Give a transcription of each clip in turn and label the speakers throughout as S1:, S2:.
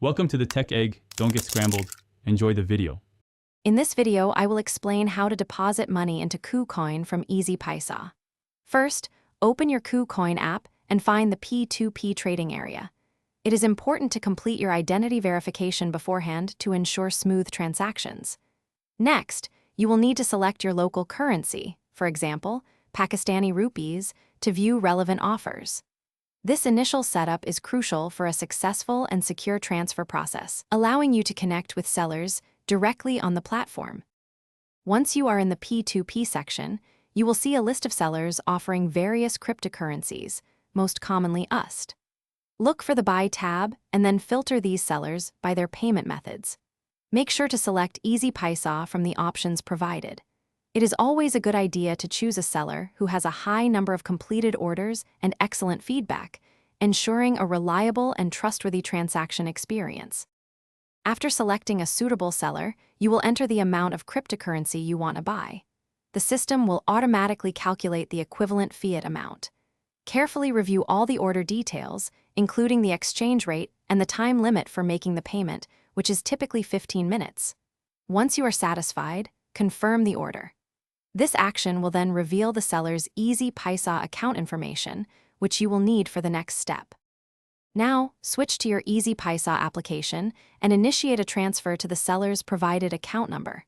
S1: Welcome to the Tech Egg. Don't get scrambled. Enjoy the video.
S2: In this video, I will explain how to deposit money into KuCoin from Easypaisa. First, open your KuCoin app and find the P2P trading area. It is important to complete your identity verification beforehand to ensure smooth transactions. Next, you will need to select your local currency, for example, Pakistani rupees, to view relevant offers. This initial setup is crucial for a successful and secure transfer process, allowing you to connect with sellers directly on the platform. Once you are in the P2P section, you will see a list of sellers offering various cryptocurrencies, most commonly USD. Look for the Buy tab and then filter these sellers by their payment methods. Make sure to select Easypaisa from the options provided. It is always a good idea to choose a seller who has a high number of completed orders and excellent feedback, ensuring a reliable and trustworthy transaction experience. After selecting a suitable seller, you will enter the amount of cryptocurrency you want to buy. The system will automatically calculate the equivalent fiat amount. Carefully review all the order details, including the exchange rate and the time limit for making the payment, which is typically 15 minutes. Once you are satisfied, confirm the order. This action will then reveal the seller's Easypaisa account information, which you will need for the next step. Now, switch to your Easypaisa application and initiate a transfer to the seller's provided account number.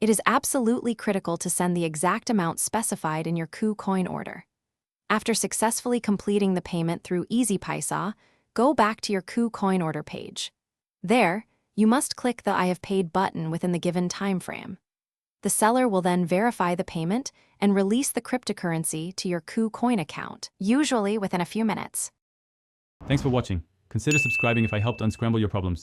S2: It is absolutely critical to send the exact amount specified in your KuCoin order. After successfully completing the payment through Easypaisa, go back to your KuCoin order page. There, you must click the I have paid button within the given time frame. The seller will then verify the payment and release the cryptocurrency to your KuCoin account, usually within a few minutes.
S1: Thanks for watching. Consider subscribing if I helped unscramble your problems.